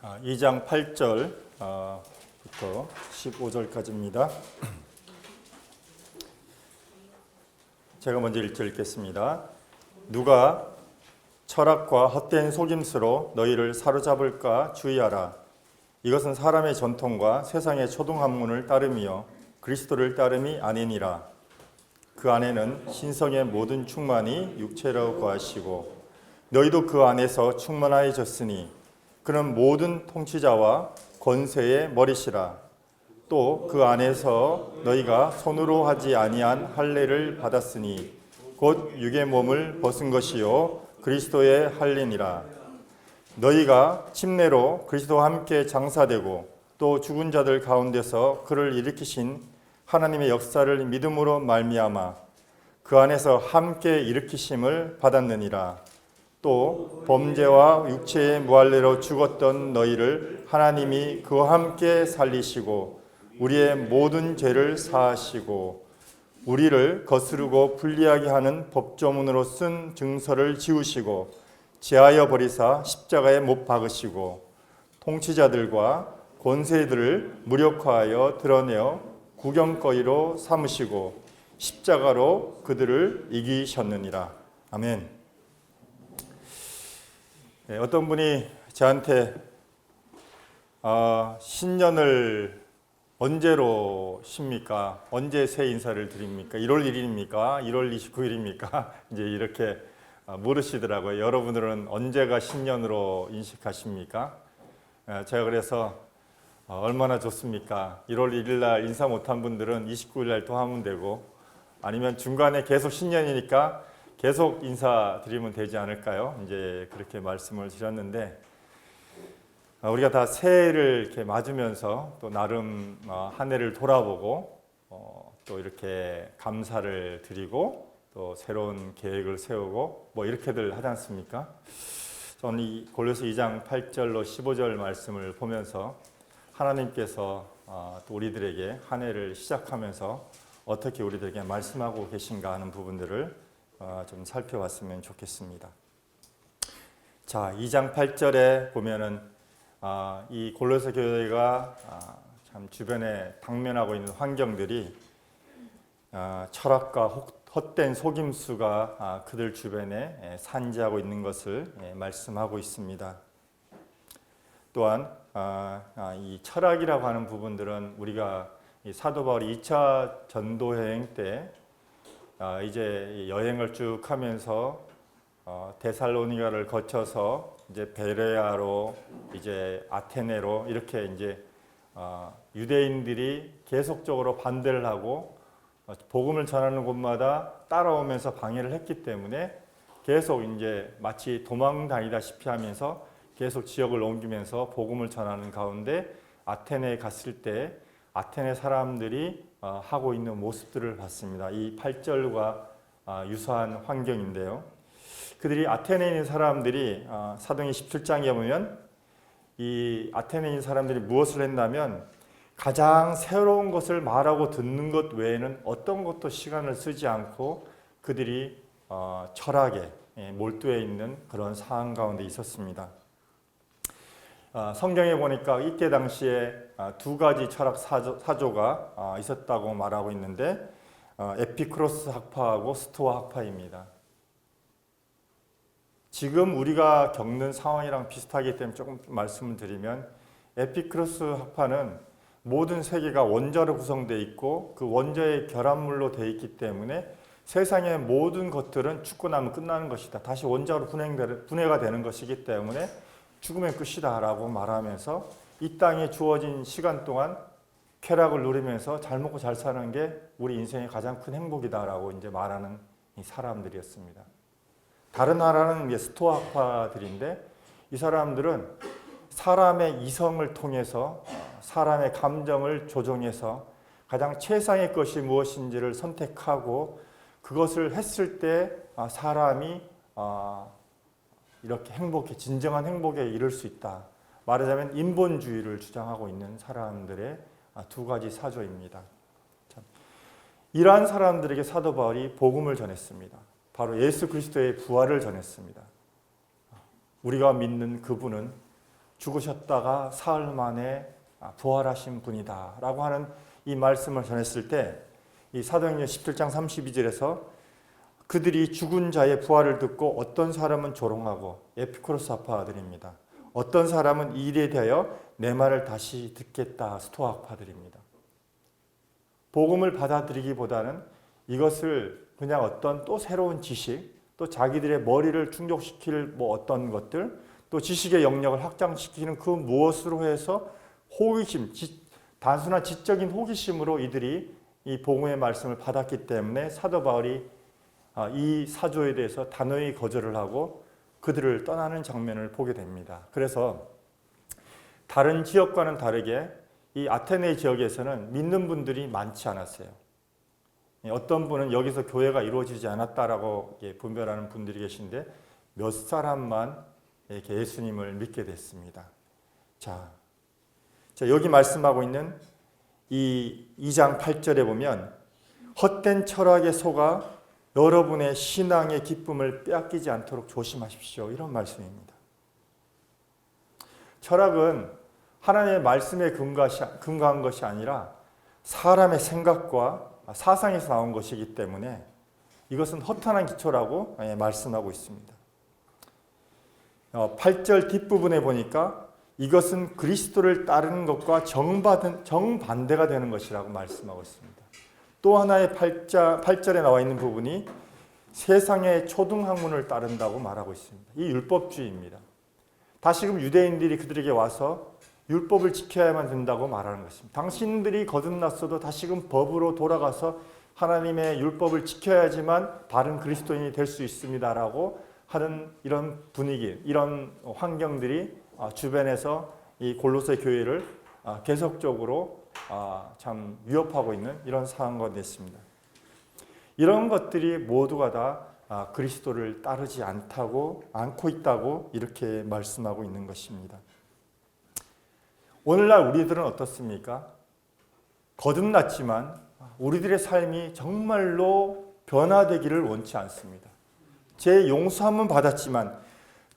2장 8절부터 15절까지입니다. 제가 먼저 읽겠습니다. 누가 철학과 헛된 속임수로 너희를 사로잡을까 주의하라. 이것은 사람의 전통과 세상의 초등학문을 따름이요 그리스도를 따름이 아니니라. 그 안에는 신성의 모든 충만이 육체로 거하시고 너희도 그 안에서 충만하여졌으니 그는 모든 통치자와 권세의 머리시라. 또 그 안에서 너희가 손으로 하지 아니한 할례를 받았으니 곧 육의 몸을 벗은 것이요 그리스도의 할례니라. 너희가 침례로 그리스도와 함께 장사되고 또 죽은 자들 가운데서 그를 일으키신 하나님의 역사를 믿음으로 말미암아 그 안에서 함께 일으키심을 받았느니라. 또 범죄와 육체의 무할례로 죽었던 너희를 하나님이 그와 함께 살리시고 우리의 모든 죄를 사하시고 우리를 거스르고 불리하게 하는 법조문으로 쓴 증서를 지우시고 제하여 버리사 십자가에 못 박으시고 통치자들과 권세들을 무력화하여 드러내어 구경거리로 삼으시고 십자가로 그들을 이기셨느니라. 아멘. 어떤 분이 저한테 신년을 언제로 쉽니까? 언제 새해 인사를 드립니까? 1월 1일입니까? 1월 29일입니까? 이제 이렇게 물으시더라고요. 여러분들은 언제가 신년으로 인식하십니까? 제가 그래서 얼마나 좋습니까? 1월 1일 날 인사 못한 분들은 29일 날 또 하면 되고 아니면 중간에 계속 신년이니까 계속 인사드리면 되지 않을까요? 이제 그렇게 말씀을 드렸는데 우리가 다 새해를 이렇게 맞으면서 또 나름 한 해를 돌아보고 또 이렇게 감사를 드리고 또 새로운 계획을 세우고 뭐 이렇게들 하지 않습니까? 저는 이 골로새 2장 8절로 15절 말씀을 보면서 하나님께서 또 우리들에게 한 해를 시작하면서 어떻게 우리들에게 말씀하고 계신가 하는 부분들을 좀 살펴봤으면 좋겠습니다. 자, 2장 8절에 보면은 이 골로새 교회가 참 주변에 당면하고 있는 환경들이 철학과 헛된 속임수가 그들 주변에 산지하고 있는 것을 말씀하고 있습니다. 또한 이 철학이라고 하는 부분들은 우리가 이 사도 바울이 2차 전도 여행 때 이제 여행을 쭉 하면서 데살로니가를 거쳐서 이제 베레아로 이제 아테네로 이렇게 이제 유대인들이 계속적으로 반대를 하고 복음을 전하는 곳마다 따라오면서 방해를 했기 때문에 계속 이제 마치 도망 다니다시피 하면서 계속 지역을 옮기면서 복음을 전하는 가운데 아테네에 갔을 때 아테네 사람들이 하고 있는 모습들을 봤습니다. 이 8절과 유사한 환경인데요. 그들이 아테네에 있는 사람들이 사도행전 17장에 보면 이 아테네에 있는 사람들이 무엇을 했냐면 가장 새로운 것을 말하고 듣는 것 외에는 어떤 것도 시간을 쓰지 않고 그들이 철학에 몰두해 있는 그런 상황 가운데 있었습니다. 성경에 보니까 이때 당시에 두 가지 철학 사조가 있었다고 말하고 있는데 에피쿠로스 학파하고 스토아 학파입니다. 지금 우리가 겪는 상황이랑 비슷하기 때문에 조금 말씀을 드리면 에피쿠로스 학파는 모든 세계가 원자로 구성되어 있고 그 원자의 결합물로 되어 있기 때문에 세상의 모든 것들은 죽고 나면 끝나는 것이다. 다시 원자로 분해가 되는 것이기 때문에 죽으면 끝이다 라고 말하면서 이 땅에 주어진 시간 동안 쾌락을 누리면서 잘 먹고 잘 사는 게 우리 인생의 가장 큰 행복이다 라고 이제 말하는 이 사람들이었습니다. 다른 나라는 스토아파들인데 이 사람들은 사람의 이성을 통해서 사람의 감정을 조종해서 가장 최상의 것이 무엇인지를 선택하고 그것을 했을 때 사람이 이렇게 진정한 행복에 이를 수 있다. 말하자면 인본주의를 주장하고 있는 사람들의 두 가지 사조입니다. 이러한 사람들에게 사도 바울이 복음을 전했습니다. 바로 예수 그리스도의 부활을 전했습니다. 우리가 믿는 그분은 죽으셨다가 사흘 만에 부활하신 분이다 라고 하는 이 말씀을 전했을 때 이 사도행전 17장 32절에서 그들이 죽은 자의 부활을 듣고 어떤 사람은 조롱하고 에피쿠로스 학파들입니다. 어떤 사람은 이 일에 대하여 내 말을 다시 듣겠다 스토아 학파들입니다. 복음을 받아들이기보다는 이것을 그냥 어떤 또 새로운 지식, 또 자기들의 머리를 충족시킬 어떤 것들, 또 지식의 영역을 확장시키는 그 무엇으로 해서 호기심, 단순한 지적인 호기심으로 이들이 이 복음의 말씀을 받았기 때문에 사도 바울이 이 사조에 대해서 단호히 거절을 하고 그들을 떠나는 장면을 보게 됩니다. 그래서 다른 지역과는 다르게 이 아테네 지역에서는 믿는 분들이 많지 않았어요. 어떤 분은 여기서 교회가 이루어지지 않았다라고 분별하는 분들이 계신데 몇 사람만 이렇게 예수님을 믿게 됐습니다. 자, 여기 말씀하고 있는 이 2장 8절에 보면 헛된 철학에 속아 여러분의 신앙의 기쁨을 빼앗기지 않도록 조심하십시오. 이런 말씀입니다. 철학은 하나님의 말씀에 근거한 것이 아니라 사람의 생각과 사상에서 나온 것이기 때문에 이것은 허탄한 기초라고 말씀하고 있습니다. 8절 뒷부분에 보니까 이것은 그리스도를 따르는 것과 정반대가 되는 것이라고 말씀하고 있습니다. 또 하나의 8절에 나와 있는 부분이 세상의 초등학문을 따른다고 말하고 있습니다. 이 율법주의입니다. 다시금 유대인들이 그들에게 와서 율법을 지켜야만 된다고 말하는 것입니다. 당신들이 거듭났어도 다시금 법으로 돌아가서 하나님의 율법을 지켜야지만 바른 그리스도인이 될 수 있습니다라고 하는 이런 분위기, 이런 환경들이 주변에서 이 골로새 교회를 계속적으로 참 위협하고 있는 이런 상황과 됐습니다. 이런 것들이 모두가 다 그리스도를 따르지 않고 있다고 이렇게 말씀하고 있는 것입니다. 오늘날 우리들은 어떻습니까? 거듭났지만 우리들의 삶이 정말로 변화되기를 원치 않습니다. 제 용서함은 받았지만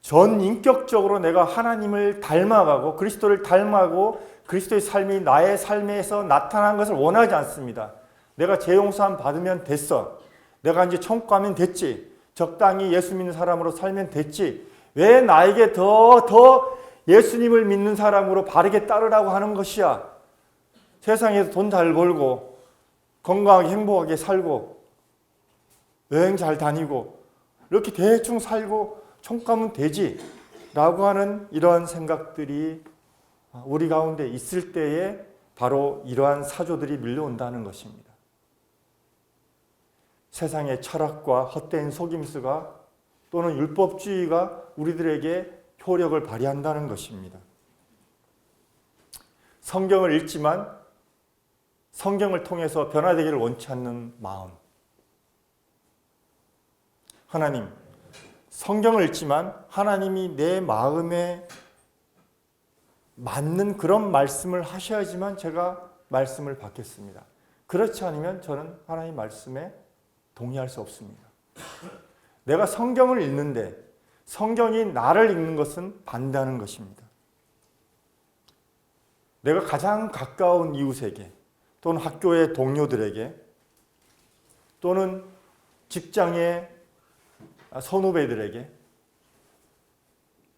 전 인격적으로 내가 하나님을 닮아가고 그리스도를 닮아가고 그리스도의 삶이 나의 삶에서 나타나는 것을 원하지 않습니다. 내가 제 용서함 받으면 됐어. 내가 이제 천국 가면 됐지. 적당히 예수 믿는 사람으로 살면 됐지. 왜 나에게 더 예수님을 믿는 사람으로 바르게 따르라고 하는 것이야. 세상에서 돈 잘 벌고 건강하게 행복하게 살고 여행 잘 다니고 이렇게 대충 살고 천국 가면 되지 라고 하는 이러한 생각들이 우리 가운데 있을 때에 바로 이러한 사조들이 밀려온다는 것입니다. 세상의 철학과 헛된 속임수가 또는 율법주의가 우리들에게 효력을 발휘한다는 것입니다. 성경을 읽지만 성경을 통해서 변화되기를 원치 않는 마음. 하나님, 성경을 읽지만 하나님이 내 마음에 맞는 그런 말씀을 하셔야지만 제가 말씀을 받겠습니다. 그렇지 않으면 저는 하나님 말씀에 동의할 수 없습니다. 내가 성경을 읽는데 성경이 나를 읽는 것은 반대하는 것입니다. 내가 가장 가까운 이웃에게 또는 학교의 동료들에게 또는 직장의 선후배들에게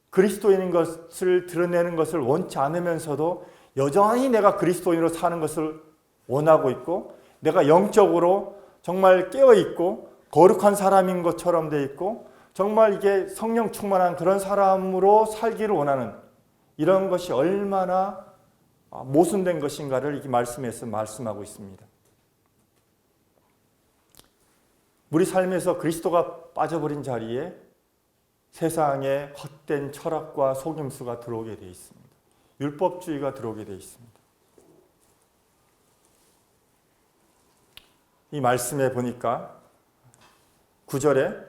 그리스도인인 것을 드러내는 것을 원치 않으면서도 여전히 내가 그리스도인으로 사는 것을 원하고 있고 내가 영적으로 정말 깨어있고 거룩한 사람인 것처럼 돼 있고 정말 이게 성령 충만한 그런 사람으로 살기를 원하는 이런 것이 얼마나 모순된 것인가를 이 말씀에서 말씀하고 있습니다. 우리 삶에서 그리스도가 빠져버린 자리에 세상의 헛된 철학과 속임수가 들어오게 되어 있습니다. 율법주의가 들어오게 되어 있습니다. 이 말씀에 보니까 9절에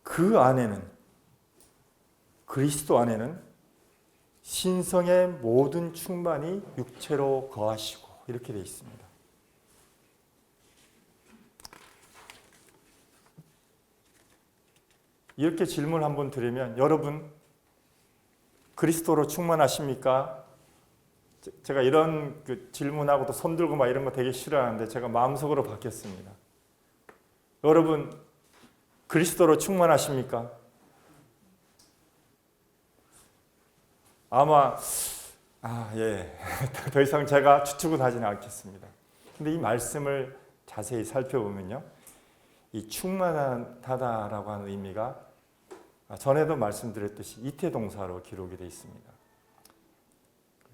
그 안에는 그리스도 안에는 신성의 모든 충만이 육체로 거하시고 이렇게 되어 있습니다. 이렇게 질문 한번 드리면 여러분 그리스도로 충만하십니까? 제가 이런 질문하고도 손 들고 막 이런 거 되게 싫어하는데 제가 마음속으로 바뀌었습니다. 여러분, 그리스도로 충만하십니까? 아마 예. 더 이상 제가 추측은 하지는 않겠습니다. 근데 이 말씀을 자세히 살펴보면요, 이 충만하다라고 하는 의미가 전에도 말씀드렸듯이 이태동사로 기록이 되어 있습니다.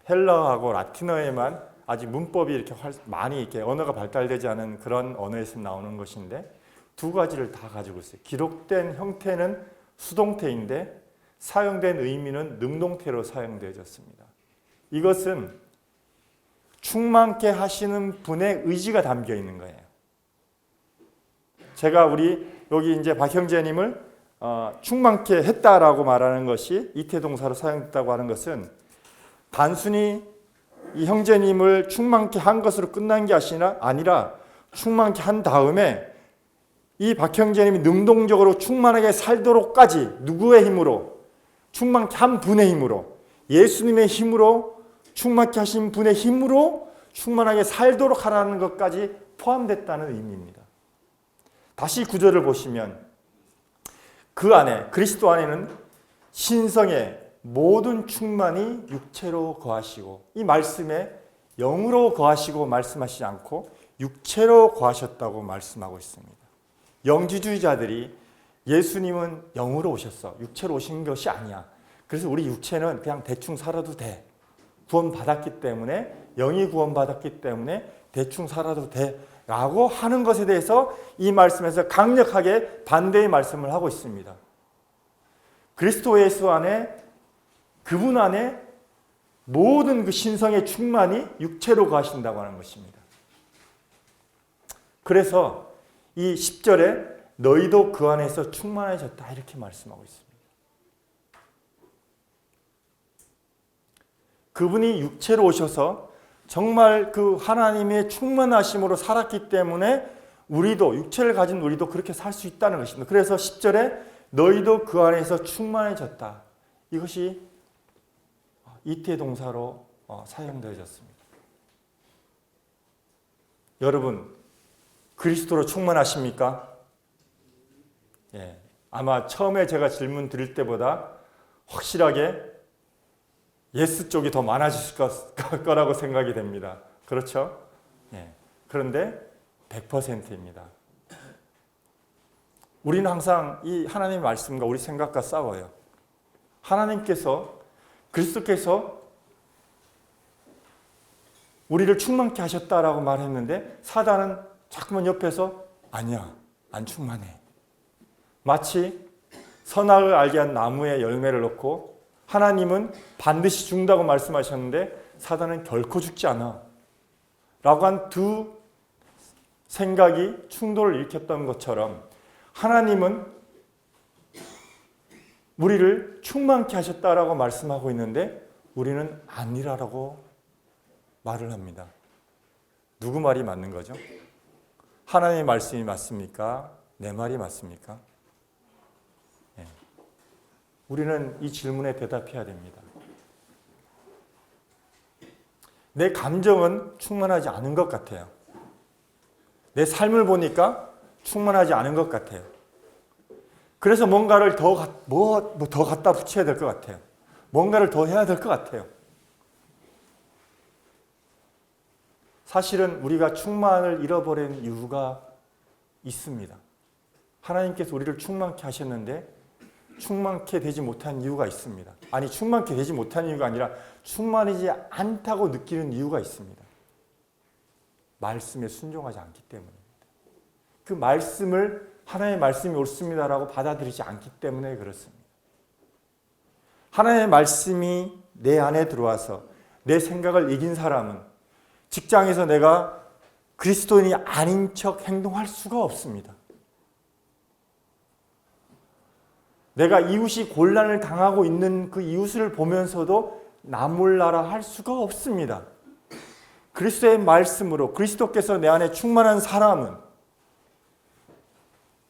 헬라어하고 라틴어에만 아직 문법이 이렇게 많이 이렇게 언어가 발달되지 않은 그런 언어에서 나오는 것인데 두 가지를 다 가지고 있어요. 기록된 형태는 수동태인데 사용된 의미는 능동태로 사용되어졌습니다. 이것은 충만케 하시는 분의 의지가 담겨 있는 거예요. 제가 여기 이제 박 형제님을 충만케 했다라고 말하는 것이 이태동사로 사용됐다고 하는 것은 단순히 이 형제님을 충만케 한 것으로 끝난 게 아니라 충만케 한 다음에 이 박 형제님이 능동적으로 충만하게 살도록까지 누구의 힘으로? 충만케 한 분의 힘으로, 예수님의 힘으로, 충만케 하신 분의 힘으로 충만하게 살도록 하라는 것까지 포함됐다는 의미입니다. 다시 구절을 보시면 그 안에, 그리스도 안에는 신성의 모든 충만이 육체로 거하시고, 이 말씀에 영으로 거하시고 말씀하시지 않고 육체로 거하셨다고 말씀하고 있습니다. 영지주의자들이 예수님은 영으로 오셨어, 육체로 오신 것이 아니야, 그래서 우리 육체는 그냥 대충 살아도 돼, 구원받았기 때문에, 영이 구원받았기 때문에 대충 살아도 돼 라고 하는 것에 대해서 이 말씀에서 강력하게 반대의 말씀을 하고 있습니다. 그리스도 예수 안에, 그분 안에 모든 그 신성의 충만이 육체로 거하신다고 하는 것입니다. 그래서 이 10절에 너희도 그 안에서 충만해졌다 이렇게 말씀하고 있습니다. 그분이 육체로 오셔서 정말 그 하나님의 충만하심으로 살았기 때문에 우리도, 육체를 가진 우리도 그렇게 살 수 있다는 것입니다. 그래서 10절에 너희도 그 안에서 충만해졌다. 이것이 이태 동사로 사용되어졌습니다. 여러분, 그리스도로 충만하십니까? 예, 아마 처음에 제가 질문 드릴 때보다 확실하게 예스 쪽이 더 많아지실 거라고 생각이 됩니다. 그렇죠? 예, 그런데 100%입니다. 우리는 항상 이 하나님의 말씀과 우리 생각과 싸워요. 하나님께서, 그리스도께서 우리를 충만케 하셨다라고 말했는데 사단은 자꾸만 옆에서 아니야, 안 충만해. 마치 선악을 알게 한 나무에 열매를 넣고 하나님은 반드시 죽는다고 말씀하셨는데 사단은 결코 죽지 않아 라고 한 두 생각이 충돌을 일으켰던 것처럼 하나님은 우리를 충만케 하셨다라고 말씀하고 있는데 우리는 아니라고 말을 합니다. 누구 말이 맞는 거죠? 하나님의 말씀이 맞습니까? 내 말이 맞습니까? 네. 우리는 이 질문에 대답해야 됩니다. 내 감정은 충만하지 않은 것 같아요. 내 삶을 보니까 충만하지 않은 것 같아요. 그래서 뭔가를 더 갖다 붙여야 될 것 같아요. 뭔가를 더 해야 될 것 같아요. 사실은 우리가 충만을 잃어버린 이유가 있습니다. 하나님께서 우리를 충만케 하셨는데 충만케 되지 못한 이유가 있습니다. 아니, 충만케 되지 못한 이유가 아니라 충만하지 않다고 느끼는 이유가 있습니다. 말씀에 순종하지 않기 때문입니다. 그 말씀을 하나님의 말씀이 옳습니다라고 받아들이지 않기 때문에 그렇습니다. 하나님의 말씀이 내 안에 들어와서 내 생각을 이긴 사람은 직장에서 내가 그리스도인이 아닌 척 행동할 수가 없습니다. 내가 이웃이 곤란을 당하고 있는 그 이웃을 보면서도 나 몰라라 할 수가 없습니다. 그리스도의 말씀으로 그리스도께서 내 안에 충만한 사람은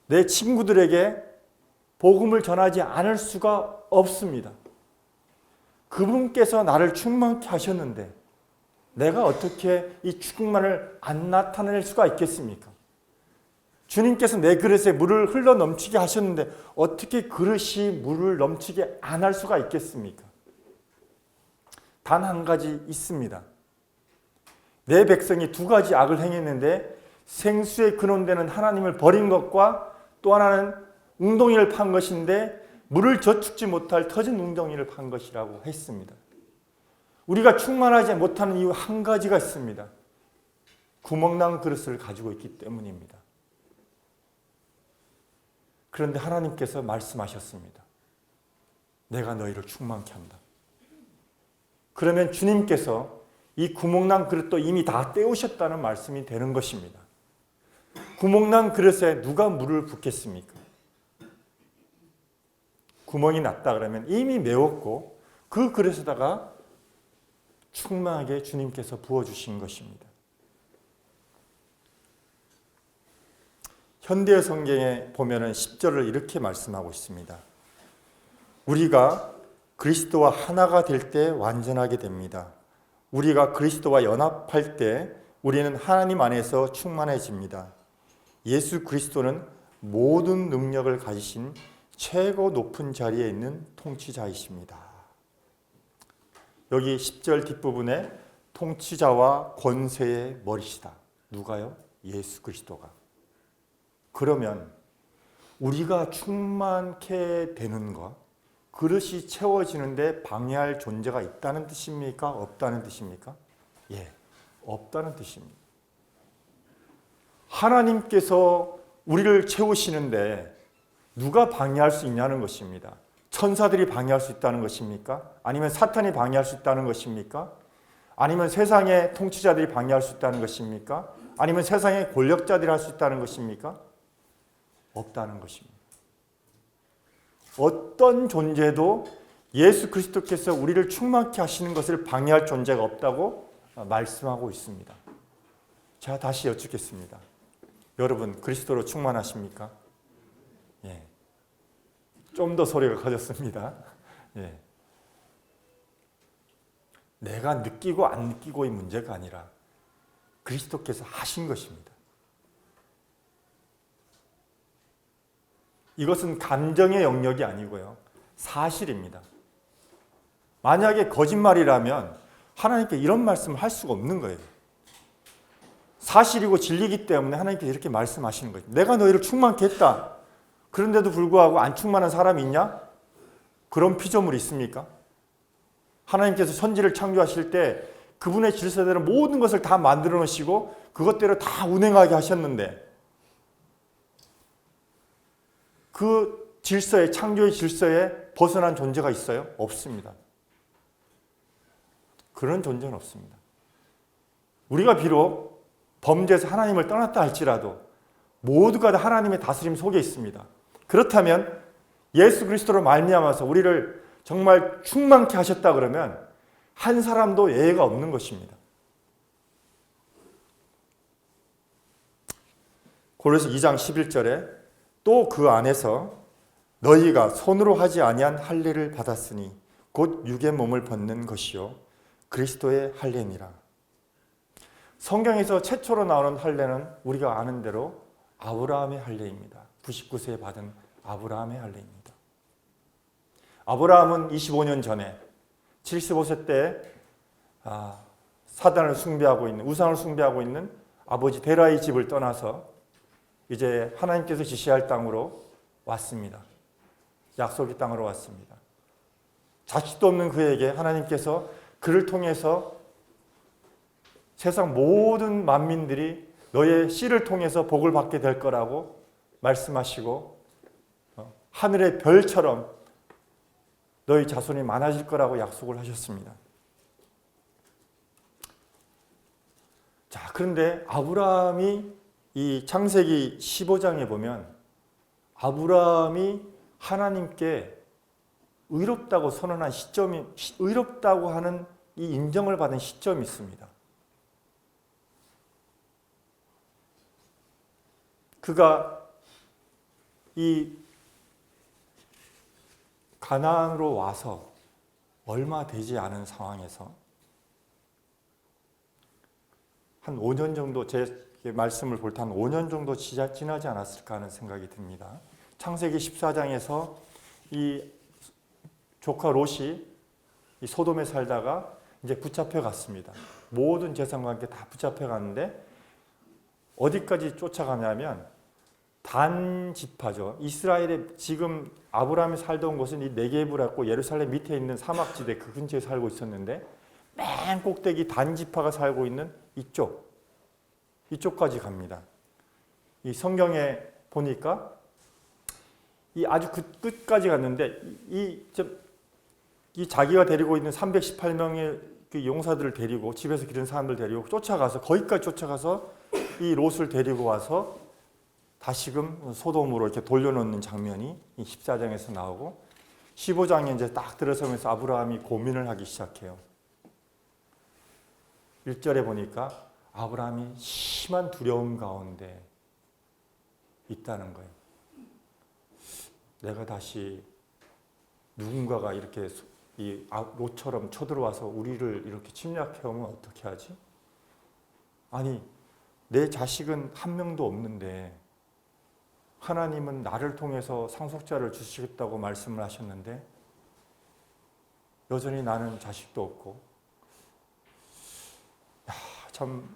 내 친구들에게 복음을 전하지 않을 수가 없습니다. 그분께서 나를 충만케 하셨는데 내가 어떻게 이 충만을 안 나타낼 수가 있겠습니까? 주님께서 내 그릇에 물을 흘러 넘치게 하셨는데 어떻게 그릇이 물을 넘치게 안 할 수가 있겠습니까? 단 한 가지 있습니다. 내 백성이 두 가지 악을 행했는데 생수의 근원되는 하나님을 버린 것과 또 하나는 웅덩이를 판 것인데 물을 저축지 못할 터진 웅덩이를 판 것이라고 했습니다. 우리가 충만하지 못하는 이유 한 가지가 있습니다. 구멍난 그릇을 가지고 있기 때문입니다. 그런데 하나님께서 말씀하셨습니다. 내가 너희를 충만케 한다. 그러면 주님께서 이 구멍난 그릇도 이미 다 때우셨다는 말씀이 되는 것입니다. 구멍난 그릇에 누가 물을 붓겠습니까? 구멍이 났다 그러면 이미 메웠고 그 그릇에다가 충만하게 주님께서 부어주신 것입니다. 현대 성경에 보면은 10절을 이렇게 말씀하고 있습니다. 우리가 그리스도와 하나가 될 때 완전하게 됩니다. 우리가 그리스도와 연합할 때 우리는 하나님 안에서 충만해집니다. 예수 그리스도는 모든 능력을 가지신 최고 높은 자리에 있는 통치자이십니다. 여기 10절 뒷부분에 통치자와 권세의 머리시다. 누가요? 예수 그리스도가. 그러면 우리가 충만케 되는 것, 그릇이 채워지는데 방해할 존재가 있다는 뜻입니까? 없다는 뜻입니까? 예, 없다는 뜻입니다. 하나님께서 우리를 채우시는데 누가 방해할 수 있냐는 것입니다. 천사들이 방해할 수 있다는 것입니까? 아니면 사탄이 방해할 수 있다는 것입니까? 아니면 세상의 통치자들이 방해할 수 있다는 것입니까? 아니면 세상의 권력자들이 할 수 있다는 것입니까? 없다는 것입니다. 어떤 존재도 예수 그리스도께서 우리를 충만케 하시는 것을 방해할 존재가 없다고 말씀하고 있습니다. 자, 다시 여쭙겠습니다. 여러분, 그리스도로 충만하십니까? 예. 좀 더 소리가 커졌습니다. 예. 내가 느끼고 안 느끼고의 문제가 아니라 그리스도께서 하신 것입니다. 이것은 감정의 영역이 아니고요. 사실입니다. 만약에 거짓말이라면 하나님께 이런 말씀을 할 수가 없는 거예요. 사실이고 진리이기 때문에 하나님께서 이렇게 말씀하시는 거예요. 내가 너희를 충만케 했다. 그런데도 불구하고 안 충만한 사람이 있냐? 그런 피조물이 있습니까? 하나님께서 선지를 창조하실 때 그분의 질서대로 모든 것을 다 만들어 놓으시고 그것대로 다 운행하게 하셨는데 그 질서에, 창조의 질서에 벗어난 존재가 있어요? 없습니다. 그런 존재는 없습니다. 우리가 비록 범죄에서 하나님을 떠났다 할지라도 모두가 다 하나님의 다스림 속에 있습니다. 그렇다면 예수 그리스도로 말미암아서 우리를 정말 충만케 하셨다 그러면 한 사람도 예외가 없는 것입니다. 고린도서 2장 11절에 또 그 안에서 너희가 손으로 하지 아니한 할례를 받았으니 곧 육의 몸을 벗는 것이요 그리스도의 할례니라. 성경에서 최초로 나오는 할례는 우리가 아는 대로 아브라함의 할례입니다. 99세에 받은 아브라함의 할례입니다. 아브라함은 25년 전에 75세 때 사단을 숭배하고 있는, 우상을 숭배하고 있는 아버지 데라의 집을 떠나서 이제 하나님께서 지시할 땅으로 왔습니다. 약속의 땅으로 왔습니다. 자식도 없는 그에게 하나님께서 그를 통해서 세상 모든 만민들이 너의 씨를 통해서 복을 받게 될 거라고 말씀하시고 하늘의 별처럼 너희 자손이 많아질 거라고 약속을 하셨습니다. 자, 그런데 아브라함이 이 창세기 15장에 보면 아브라함이 하나님께 의롭다고 선언한 시점이, 의롭다고 하는 이 인정을 받은 시점이 있습니다. 그가 이 가나안으로 와서 얼마 되지 않은 상황에서 한 5년 정도, 제 말씀을 볼 때 한 5년 정도 지나지 않았을까 하는 생각이 듭니다. 창세기 14장에서 이 조카 롯이 이 소돔에 살다가 이제 붙잡혀 갔습니다. 모든 재산과 함께 다 붙잡혀 갔는데 어디까지 쫓아가냐면 단 지파죠. 이스라엘에 지금 아브라함이 살던 곳은 이 네게브라고 예루살렘 밑에 있는 사막지대 그 근처에 살고 있었는데 맨 꼭대기 단 지파가 살고 있는 이쪽까지 갑니다. 이 성경에 보니까 이 아주 그 끝까지 갔는데 이 자기가 데리고 있는 318명의 그 용사들을 데리고 집에서 기른 사람들 데리고 쫓아가서 거기까지 쫓아가서 이 롯을 데리고 와서 다시금 소돔으로 이렇게 돌려놓는 장면이 이 14장에서 나오고 15장에 이제 딱 들어서면서 아브라함이 고민을 하기 시작해요. 1절에 보니까 아브라함이 심한 두려움 가운데 있다는 거예요. 내가 다시 누군가가 이렇게 이 롯처럼 쳐들어와서 우리를 이렇게 침략해오면 어떻게 하지? 아니, 내 자식은 한 명도 없는데 하나님은 나를 통해서 상속자를 주시겠다고 말씀을 하셨는데 여전히 나는 자식도 없고 참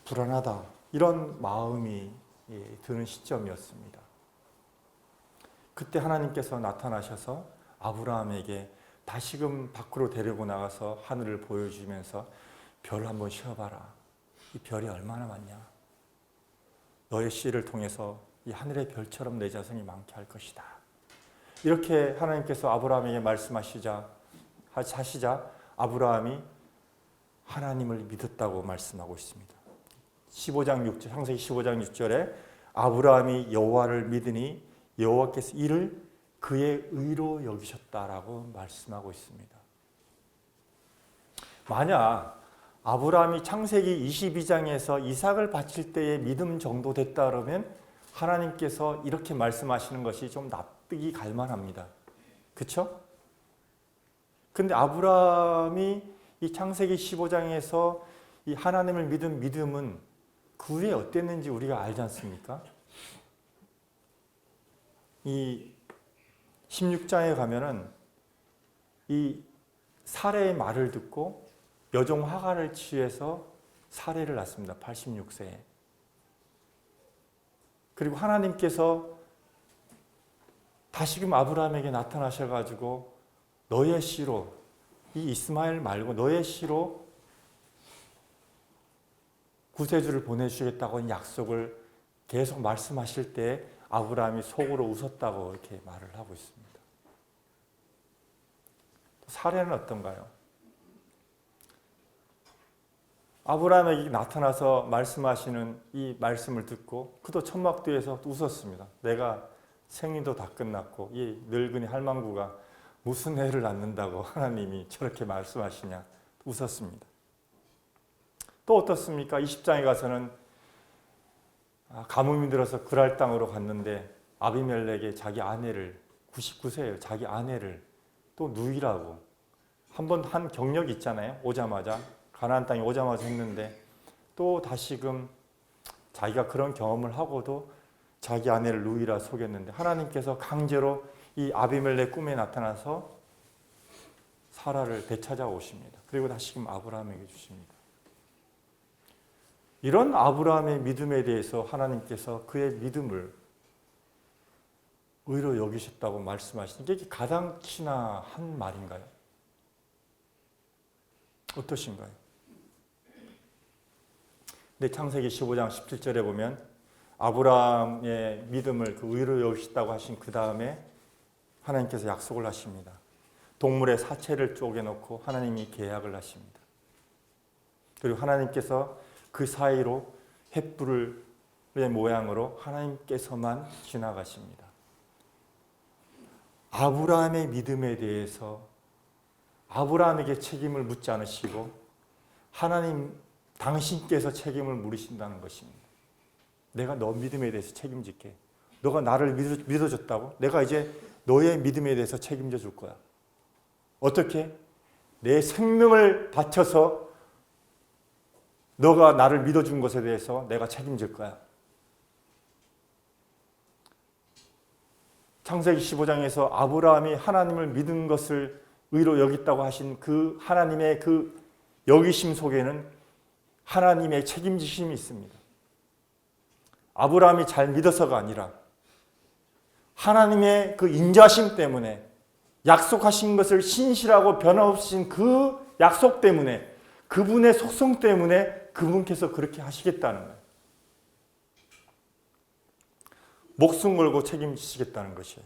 불안하다. 이런 마음이 드는 시점이었습니다. 그때 하나님께서 나타나셔서 아브라함에게 다시금 밖으로 데리고 나가서 하늘을 보여주면서 별 한번 쉬어봐라. 이 별이 얼마나 많냐. 너의 씨를 통해서 이 하늘의 별처럼 내 자손이 많게 할 것이다. 이렇게 하나님께서 아브라함에게 말씀하시자 아브라함이 하나님을 믿었다고 말씀하고 있습니다. 15장 6절, 창세기 15장 6절에 아브라함이 여호와를 믿으니 여호와께서 이를 그의 의로 여기셨다라고 말씀하고 있습니다. 만약 아브라함이 창세기 22장에서 이삭을 바칠 때의 믿음 정도 됐다 그러면 하나님께서 이렇게 말씀하시는 것이 좀 납득이 갈 만합니다. 그렇죠? 근데 아브라함이 이 창세기 15장에서 이 하나님을 믿은 믿음은 그 후에 어땠는지 우리가 알지 않습니까? 이 16장에 가면은 이 사레의 말을 듣고 여종 하갈을 취해서 사레를 낳습니다. 86세에. 그리고 하나님께서 다시금 아브라함에게 나타나셔가지고 너의 씨로 이 이스마엘 말고 너의 씨로 구세주를 보내주시겠다고 약속을 계속 말씀하실 때 아브라함이 속으로 웃었다고 이렇게 말을 하고 있습니다. 사례는 어떤가요? 아브라함에게 나타나서 말씀하시는 이 말씀을 듣고 그도 천막뒤에서 웃었습니다. 내가 생리도 다 끝났고 이 늙은이 할망구가 무슨 애를 낳는다고 하나님이 저렇게 말씀하시냐 웃었습니다. 또 어떻습니까? 20장에 가서는 가뭄이 들어서 그랄 땅으로 갔는데 아비멜렉의 자기 아내를 99세예요. 자기 아내를 또 누이라고 한 번 한 경력이 있잖아요. 오자마자 가나안 땅에 오자마자 했는데 또 다시금 자기가 그런 경험을 하고도 자기 아내를 누이라 속였는데 하나님께서 강제로 이 아비멜렉 꿈에 나타나서 사라를 되찾아 오십니다. 그리고 다시금 아브라함에게 주십니다. 이런 아브라함의 믿음에 대해서 하나님께서 그의 믿음을 의로 여기셨다고 말씀하시는 게 가당키나 한 말인가요? 어떠신가요? 근데 창세기 15장 17절에 보면 아브라함의 믿음을 그 의로 여기셨다고 하신 그 다음에 하나님께서 약속을 하십니다. 동물의 사체를 쪼개놓고 하나님이 계약을 하십니다. 그리고 하나님께서 그 사이로 횃불의 모양으로 하나님께서만 지나가십니다. 아브라함의 믿음에 대해서 아브라함에게 책임을 묻지 않으시고 하나님 당신께서 책임을 물으신다는 것입니다. 내가 너 믿음에 대해서 책임질게. 너가 나를 믿어줬다고? 내가 이제 너의 믿음에 대해서 책임져 줄 거야. 어떻게? 내 생명을 바쳐서 너가 나를 믿어준 것에 대해서 내가 책임질 거야. 창세기 15장에서 아브라함이 하나님을 믿은 것을 의로 여겼다고 하신 그 하나님의 그 여기심 속에는 하나님의 책임지심이 있습니다. 아브라함이 잘 믿어서가 아니라 하나님의 그 인자심 때문에 약속하신 것을 신실하고 변함없으신 그 약속 때문에 그분의 속성 때문에 그분께서 그렇게 하시겠다는 거예요. 목숨 걸고 책임지시겠다는 것이에요.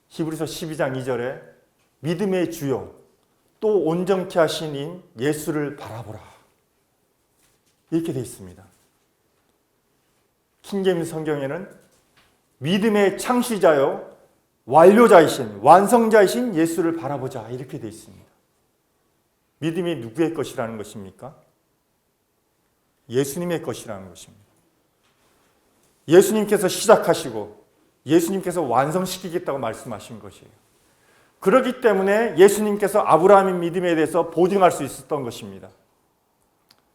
히브리서 12장 2절에 믿음의 주요 또 온전케 하신 인 예수를 바라보라 이렇게 되어 있습니다. 킹제임스 성경에는 믿음의 창시자요 완료자이신 완성자이신 예수를 바라보자 이렇게 되어 있습니다. 믿음이 누구의 것이라는 것입니까? 예수님의 것이라는 것입니다. 예수님께서 시작하시고 예수님께서 완성시키겠다고 말씀하신 것이에요. 그렇기 때문에 예수님께서 아브라함의 믿음에 대해서 보증할 수 있었던 것입니다.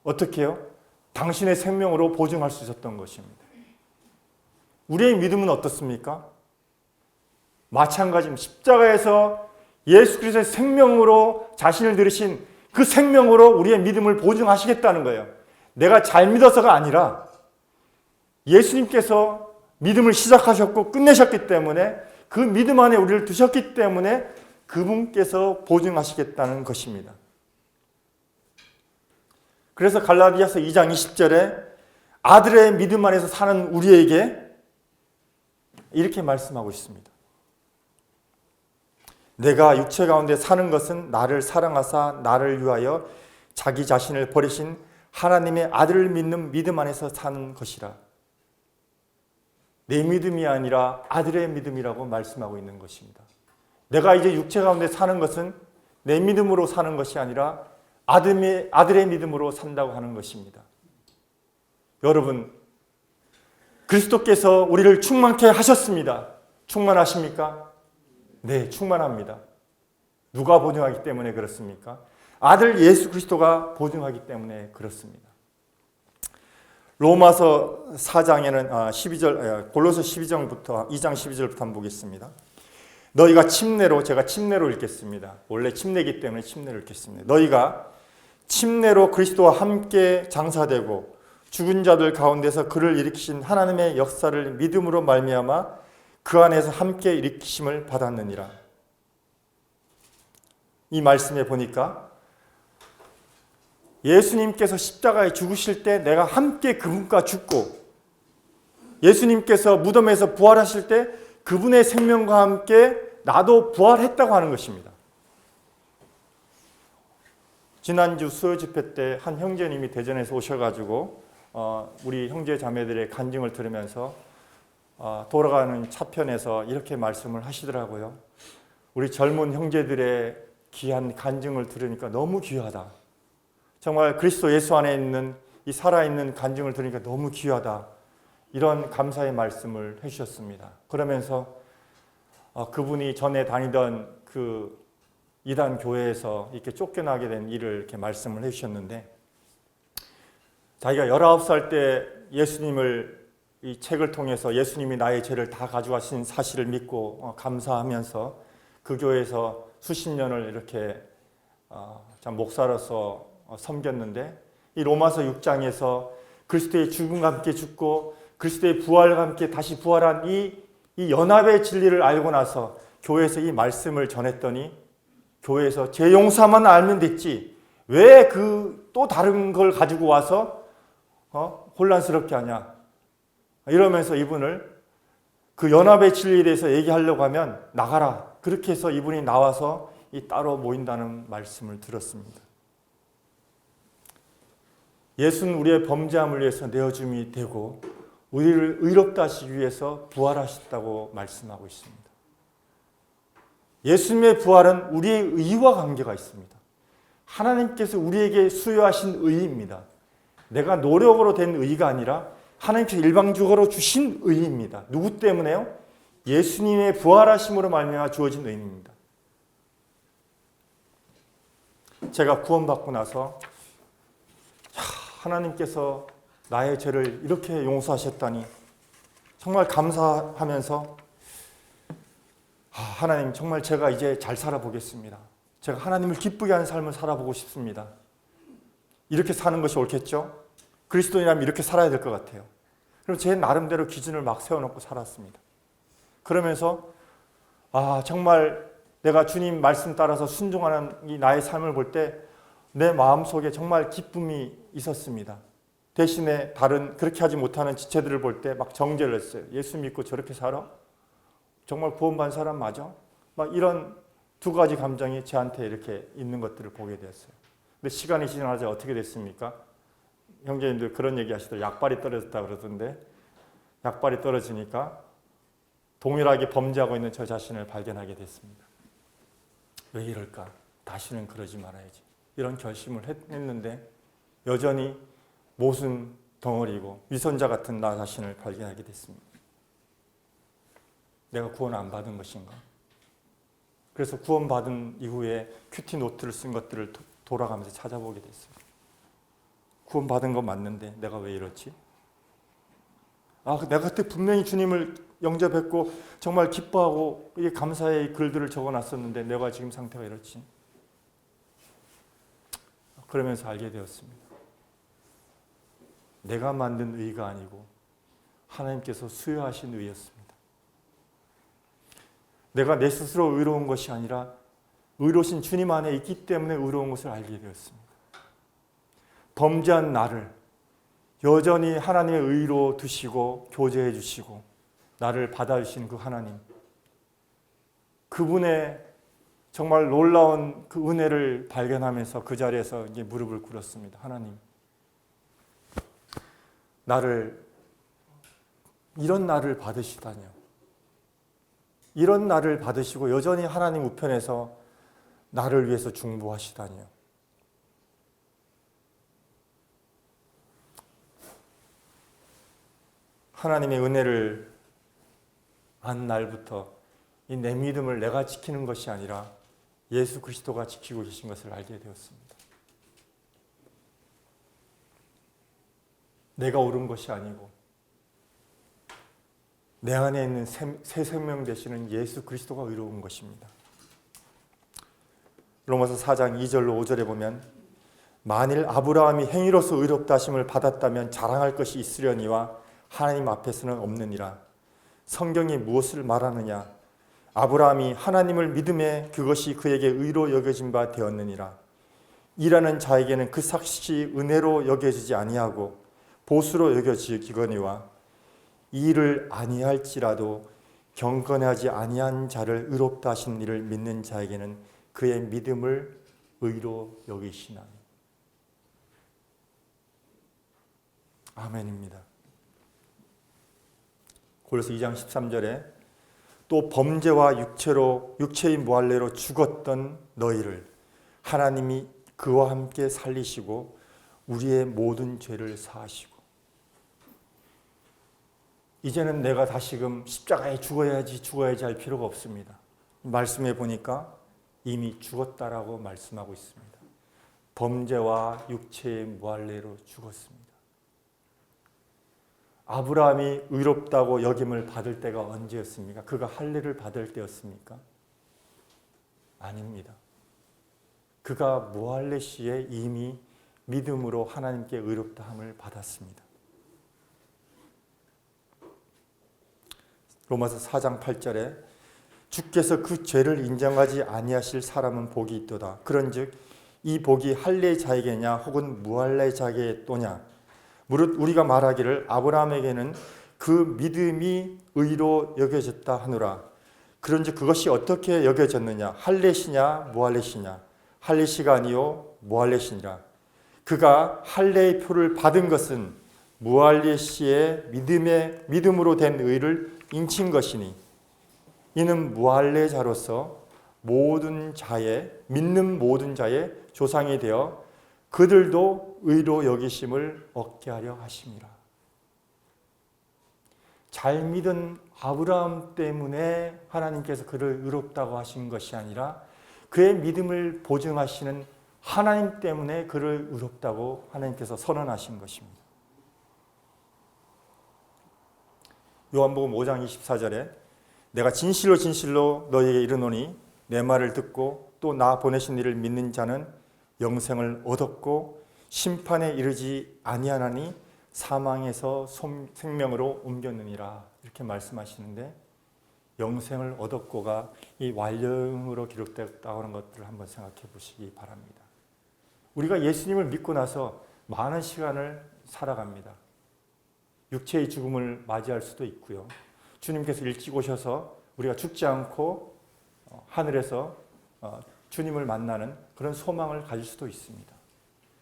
어떻게 해요? 당신의 생명으로 보증할 수 있었던 것입니다. 우리의 믿음은 어떻습니까? 마찬가지입니다. 십자가에서 예수 그리스도의 생명으로 자신을 들으신 그 생명으로 우리의 믿음을 보증하시겠다는 거예요. 내가 잘 믿어서가 아니라 예수님께서 믿음을 시작하셨고 끝내셨기 때문에 그 믿음 안에 우리를 두셨기 때문에 그분께서 보증하시겠다는 것입니다. 그래서 갈라디아서 2장 20절에 아들의 믿음 안에서 사는 우리에게 이렇게 말씀하고 있습니다. 내가 육체 가운데 사는 것은 나를 사랑하사 나를 위하여 자기 자신을 버리신 하나님의 아들을 믿는 믿음 안에서 사는 것이라. 내 믿음이 아니라 아들의 믿음이라고 말씀하고 있는 것입니다. 내가 이제 육체 가운데 사는 것은 내 믿음으로 사는 것이 아니라 아들의 믿음으로 산다고 하는 것입니다. 여러분, 그리스도께서 우리를 충만케 하셨습니다. 충만하십니까? 네, 충만합니다. 누가 보증하기 때문에 그렇습니까? 아들 예수 그리스도가 보증하기 때문에 그렇습니다. 로마서 4장에는 골로새 12장부터 2장 12절부터 한번 보겠습니다. 너희가 침례로, 제가 침례로 읽겠습니다. 원래 침례이기 때문에 침례로 읽겠습니다. 너희가 침례로 그리스도와 함께 장사되고 죽은 자들 가운데서 그를 일으키신 하나님의 역사를 믿음으로 말미암아 그 안에서 함께 일으키심을 받았느니라. 이 말씀에 보니까 예수님께서 십자가에 죽으실 때 내가 함께 그분과 죽고 예수님께서 무덤에서 부활하실 때 그분의 생명과 함께 나도 부활했다고 하는 것입니다. 지난주 수요 집회 때 한 형제님이 대전에서 오셔가지고 우리 형제 자매들의 간증을 들으면서 돌아가는 차편에서 이렇게 말씀을 하시더라고요. 우리 젊은 형제들의 귀한 간증을 들으니까 너무 귀하다. 정말 그리스도 예수 안에 있는 이 살아있는 간증을 들으니까 너무 귀하다. 이런 감사의 말씀을 해주셨습니다. 그러면서 그분이 전에 다니던 그 이단 교회에서 이렇게 쫓겨나게 된 일을 이렇게 말씀을 해주셨는데 자기가 19살 때 예수님을 이 책을 통해서 예수님이 나의 죄를 다 가져가신 사실을 믿고 감사하면서 그 교회에서 수십 년을 이렇게 참 목사로서 섬겼는데 이 로마서 6장에서 그리스도의 죽음과 함께 죽고 그리스도의 부활과 함께 다시 부활한 이 연합의 진리를 알고 나서 교회에서 이 말씀을 전했더니 교회에서 제 용사만 알면 됐지 왜 또 다른 걸 가지고 와서 혼란스럽게 하냐 이러면서 이분을 그 연합의 진리에 대해서 얘기하려고 하면 나가라 그렇게 해서 이분이 나와서 이 따로 모인다는 말씀을 들었습니다. 예수는 우리의 범죄함을 위해서 내어줌이 되고 우리를 의롭다 하시기 위해서 부활하셨다고 말씀하고 있습니다. 예수님의 부활은 우리의 의와 관계가 있습니다. 하나님께서 우리에게 수여하신 의입니다. 내가 노력으로 된 의가 아니라 하나님께서 일방적으로 주신 의입니다. 누구 때문에요? 예수님의 부활하심으로 말미암아 주어진 의입니다. 제가 구원받고 나서 하나님께서 나의 죄를 이렇게 용서하셨다니 정말 감사하면서 하나님 정말 제가 이제 잘 살아보겠습니다. 제가 하나님을 기쁘게 하는 삶을 살아보고 싶습니다. 이렇게 사는 것이 옳겠죠? 그리스도인이라면 이렇게 살아야 될 것 같아요. 그럼 제 나름대로 기준을 막 세워놓고 살았습니다. 그러면서 정말 내가 주님 말씀 따라서 순종하는 이 나의 삶을 볼 때 내 마음속에 정말 기쁨이 있었습니다. 대신에 다른 그렇게 하지 못하는 지체들을 볼 때 막 정죄를 했어요. 예수 믿고 저렇게 살아? 정말 구원받은 사람 맞아? 막 이런 두 가지 감정이 저한테 이렇게 있는 것들을 보게 되었어요. 근데 시간이 지나자 어떻게 됐습니까? 형제님들 그런 얘기 하시더라고요. 약발이 떨어졌다 그러던데 약발이 떨어지니까 동일하게 범죄하고 있는 저 자신을 발견하게 됐습니다. 왜 이럴까? 다시는 그러지 말아야지. 이런 결심을 했는데 여전히 모순 덩어리고 위선자 같은 나 자신을 발견하게 됐습니다. 내가 구원 안 받은 것인가? 그래서 구원받은 이후에 큐티 노트를 쓴 것들을 돌아가면서 찾아보게 됐어요. 구원받은 거 맞는데 내가 왜 이렇지? 내가 그때 분명히 주님을 영접했고 정말 기뻐하고 이게 감사의 글들을 적어놨었는데 내가 지금 상태가 이렇지? 그러면서 알게 되었습니다. 내가 만든 의가 아니고 하나님께서 수여하신 의였습니다. 내가 내 스스로 의로운 것이 아니라 의로우신 주님 안에 있기 때문에 의로운 것을 알게 되었습니다. 범죄한 나를 여전히 하나님의 의로 두시고 교제해 주시고 나를 받아주신 그 하나님, 그분의 정말 놀라운 그 은혜를 발견하면서 그 자리에서 이제 무릎을 꿇었습니다. 하나님, 이런 나를 받으시다니요. 이런 나를 받으시고 여전히 하나님 우편에서 나를 위해서 중보하시다니요. 하나님의 은혜를 안 날부터 이 내 믿음을 내가 지키는 것이 아니라 예수 그리스도가 지키고 계신 것을 알게 되었습니다. 내가 옳은 것이 아니고 내 안에 있는 새 생명 되시는 예수 그리스도가 의로운 것입니다. 로마서 4장 2절로 5절에 보면 만일 아브라함이 행위로서 의롭다 하심을 받았다면 자랑할 것이 있으려니와 하나님 앞에서는 없느니라. 성경이 무엇을 말하느냐? 아브라함이 하나님을 믿음에 그것이 그에게 의로 여겨진 바 되었느니라. 일하는 자에게는 그 삭시 은혜로 여겨지지 아니하고 보수로 여겨지거니와 이 일을 아니할지라도 경건하지 아니한 자를 의롭다 하신 이를 믿는 자에게는 그의 믿음을 의로 여기시나니. 아멘입니다. 고린도서 2장 13절에 또 범죄와 육체의 무할례로 죽었던 너희를 하나님이 그와 함께 살리시고 우리의 모든 죄를 사하시고. 이제는 내가 다시금 십자가에 죽어야지 할 필요가 없습니다. 말씀해 보니까 이미 죽었다라고 말씀하고 있습니다. 범죄와 육체의 무할례로 죽었습니다. 아브라함이 의롭다고 여김을 받을 때가 언제였습니까? 그가 할례를 받을 때였습니까? 아닙니다. 그가 무할례 시에 이미 믿음으로 하나님께 의롭다함을 받았습니다. 로마서 4장 8절에 주께서 그 죄를 인정하지 아니하실 사람은 복이 있도다. 그런즉 이 복이 할례 자에게냐 혹은 무할례 자에게 또냐? 무릇 우리가 말하기를 아브라함에게는 그 믿음이 의로 여겨졌다 하노라. 그런즉 그것이 어떻게 여겨졌느냐? 할례시냐 무할례시냐? 할례시가 아니요 무할례시니라. 그가 할례의 표를 받은 것은 무할례 시의 믿음으로 된 의를 인친 것이니 이는 무할례 자로서 믿는 모든 자의 조상이 되어 그들도 의로 여기심을 얻게 하려 하심이라. 잘 믿은 아브라함 때문에 하나님께서 그를 의롭다고 하신 것이 아니라 그의 믿음을 보증하시는 하나님 때문에 그를 의롭다고 하나님께서 선언하신 것입니다. 요한복음 5장 24절에 내가 진실로 진실로 너희에게 이르노니 내 말을 듣고 또 나 보내신 이를 믿는 자는 영생을 얻었고 심판에 이르지 아니하나니 사망에서 생명으로 옮겼느니라 이렇게 말씀하시는데 영생을 얻었고가 이 완료형으로 기록됐다고 하는 것들을 한번 생각해 보시기 바랍니다. 우리가 예수님을 믿고 나서 많은 시간을 살아갑니다. 육체의 죽음을 맞이할 수도 있고요. 주님께서 일찍 오셔서 우리가 죽지 않고 하늘에서 주님을 만나는 그런 소망을 가질 수도 있습니다.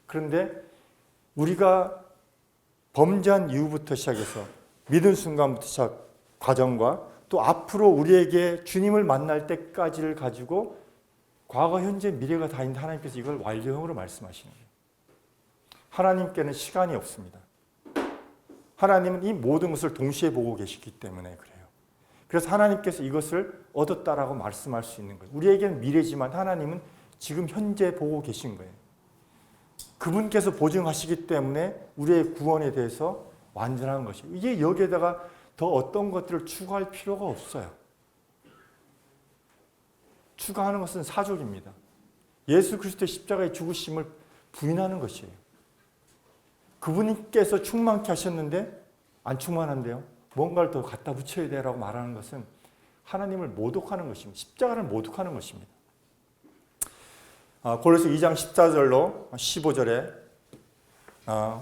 그런데 우리가 범죄한 이후부터 시작해서 믿은 순간부터 시작 과정과 또 앞으로 우리에게 주님을 만날 때까지를 가지고 과거, 현재, 미래가 다 있는데 하나님께서 이걸 완료형으로 말씀하시는 거예요. 하나님께는 시간이 없습니다. 하나님은 이 모든 것을 동시에 보고 계시기 때문에 그래요. 그래서 하나님께서 이것을 얻었다라고 말씀할 수 있는 거예요. 우리에게는 미래지만 하나님은 지금 현재 보고 계신 거예요. 그분께서 보증하시기 때문에 우리의 구원에 대해서 완전한 것이에요. 이게 여기에다가 더 어떤 것들을 추가할 필요가 없어요. 추가하는 것은 사족입니다. 예수 그리스도의 십자가의 죽으심을 부인하는 것이에요. 그분께서 충만케 하셨는데 안 충만한데요. 뭔가를 더 갖다 붙여야 돼라고 말하는 것은 하나님을 모독하는 것입니다. 십자가를 모독하는 것입니다. 골로새 2장 14절로 15절에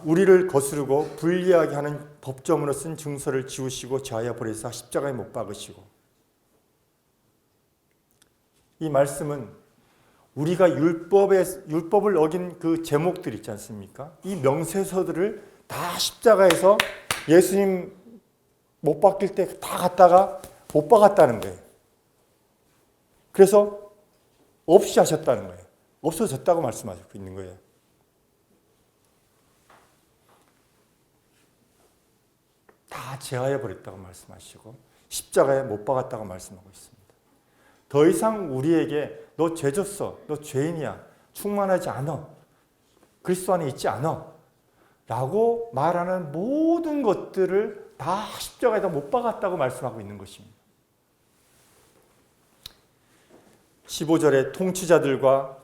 우리를 거스르고 불리하게 하는 법정으로 쓴 증서를 지우시고 제하여 버리사 십자가에 못 박으시고 이 말씀은 우리가 율법을 어긴 그 제목들 있지 않습니까? 이 명세서들을 다 십자가에서 예수님 못 박힐 때 다 갖다가 못 박았다는 거예요. 그래서 없이 하셨다는 거예요. 없어졌다고 말씀하고 있는 거예요. 다 제하해 버렸다고 말씀하시고 십자가에 못 박았다고 말씀하고 있습니다. 더 이상 우리에게 너 죄 졌어, 너 죄인이야, 충만하지 않아, 그리스도 안에 있지 않아 라고 말하는 모든 것들을 다 십자가에다 못 박았다고 말씀하고 있는 것입니다. 15절에 통치자들과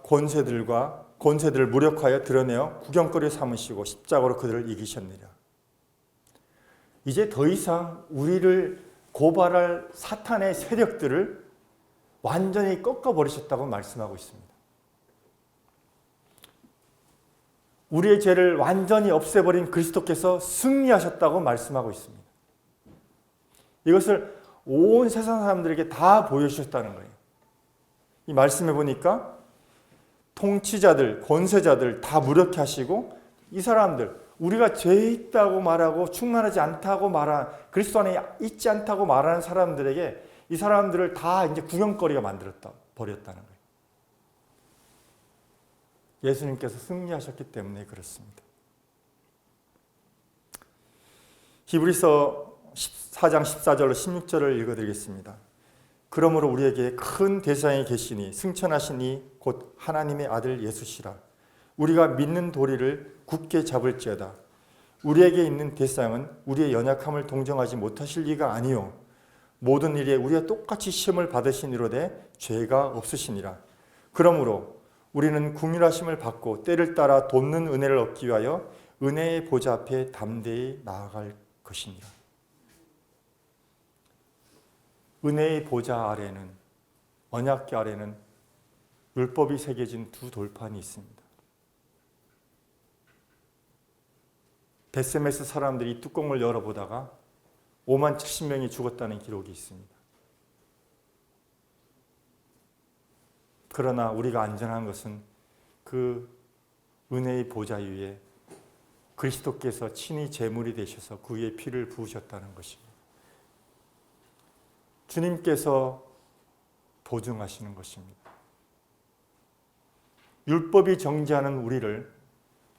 권세들을 무력하여 드러내어 구경거리 삼으시고 십자가로 그들을 이기셨느니라. 이제 더 이상 우리를 고발할 사탄의 세력들을 완전히 꺾어버리셨다고 말씀하고 있습니다. 우리의 죄를 완전히 없애버린 그리스도께서 승리하셨다고 말씀하고 있습니다. 이것을 온 세상 사람들에게 다 보여주셨다는 거예요. 이 말씀해 보니까 통치자들, 권세자들 다 무력케 하시고 이 사람들, 우리가 죄 있다고 말하고 충만하지 않다고 말한 그리스도 안에 있지 않다고 말하는 사람들에게 이 사람들을 다 이제 구경거리가 버렸다는 거예요. 예수님께서 승리하셨기 때문에 그렇습니다. 히브리서 4장 14절로 16절을 읽어드리겠습니다. 그러므로 우리에게 큰 대상이 계시니 승천하시니 곧 하나님의 아들 예수시라. 우리가 믿는 도리를 굳게 잡을지어다. 우리에게 있는 대상은 우리의 연약함을 동정하지 못하실 리가 아니요 모든 일에 우리가 똑같이 시험을 받으시니로되 죄가 없으시니라. 그러므로 우리는 긍휼하심을 받고 때를 따라 돕는 은혜를 얻기 위하여 은혜의 보좌 앞에 담대히 나아갈 것이니라. 은혜의 보좌 아래는, 언약궤 아래는 율법이 새겨진 두 돌판이 있습니다. 벳세메스 사람들이 이 뚜껑을 열어보다가 5만 70명이 죽었다는 기록이 있습니다. 그러나 우리가 안전한 것은 그 은혜의 보좌 위에 그리스도께서 친히 제물이 되셔서 그 위에 피를 부으셨다는 것입니다. 주님께서 보증하시는 것입니다. 율법이 정죄하는 우리를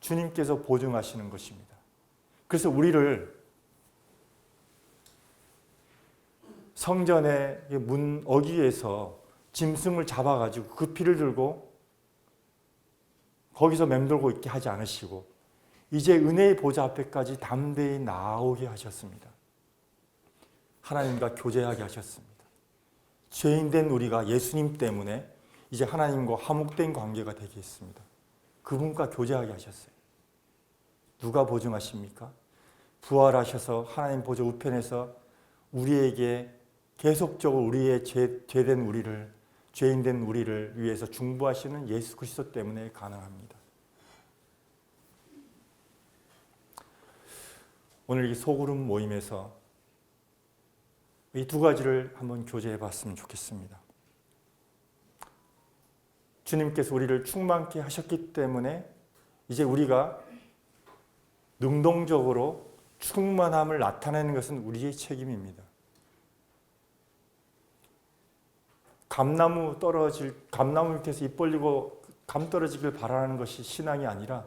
주님께서 보증하시는 것입니다. 그래서 우리를 성전의 문 어귀에서 짐승을 잡아가지고 그 피를 들고 거기서 맴돌고 있게 하지 않으시고 이제 은혜의 보좌 앞에까지 담대히 나오게 하셨습니다. 하나님과 교제하게 하셨습니다. 죄인된 우리가 예수님 때문에 이제 하나님과 화목된 관계가 되게 했습니다. 그분과 교제하게 하셨어요. 누가 보증하십니까? 부활하셔서 하나님 보좌 우편에서 우리에게 계속적으로 우리의 죄된 우리를, 죄인된 우리를 위해서 중보하시는 예수 그리스도 때문에 가능합니다. 오늘 이 소그룹 모임에서 이 두 가지를 한번 교제해 봤으면 좋겠습니다. 주님께서 우리를 충만케 하셨기 때문에 이제 우리가 능동적으로 충만함을 나타내는 것은 우리의 책임입니다. 감나무 밑에서 잎 벌리고 감 떨어지길 바라는 것이 신앙이 아니라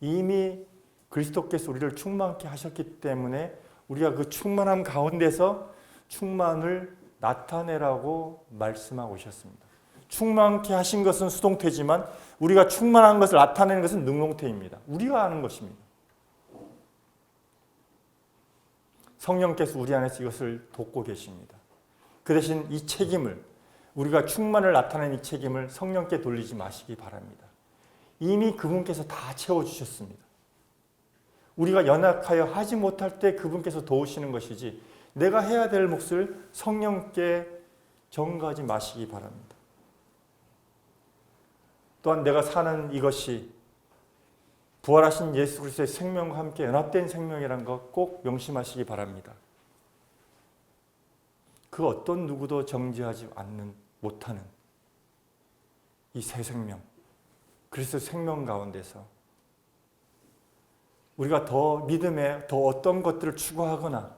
이미 그리스도께서 우리를 충만케 하셨기 때문에 우리가 그 충만함 가운데서 충만을 나타내라고 말씀하고 오셨습니다. 충만케 하신 것은 수동태지만 우리가 충만한 것을 나타내는 것은 능동태입니다. 우리가 하는 것입니다. 성령께서 우리 안에서 이것을 돕고 계십니다. 그 대신 이 책임을, 우리가 충만을 나타내는 이 책임을 성령께 돌리지 마시기 바랍니다. 이미 그분께서 다 채워주셨습니다. 우리가 연약하여 하지 못할 때 그분께서 도우시는 것이지 내가 해야 될 몫을 성령께 전가하지 마시기 바랍니다. 또한 내가 사는 이것이 부활하신 예수 그리스도의 생명과 함께 연합된 생명이라는 것 꼭 명심하시기 바랍니다. 그 어떤 누구도 정죄하지 못하는 이 새 생명, 그리스도 생명 가운데서 우리가 더 믿음에 더 어떤 것들을 추구하거나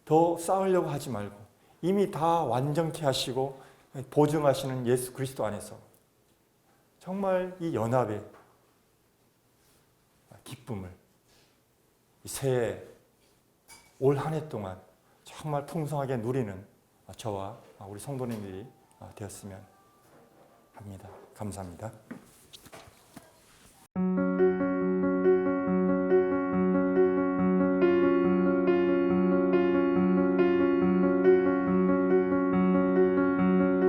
더 쌓으려고 하지 말고 이미 다 완전케 하시고 보증하시는 예수 그리스도 안에서 정말 이 연합의 기쁨을 새해 올 한 해 동안 정말 풍성하게 누리는 저와 우리 성도님들이 되었으면 합니다. 감사합니다.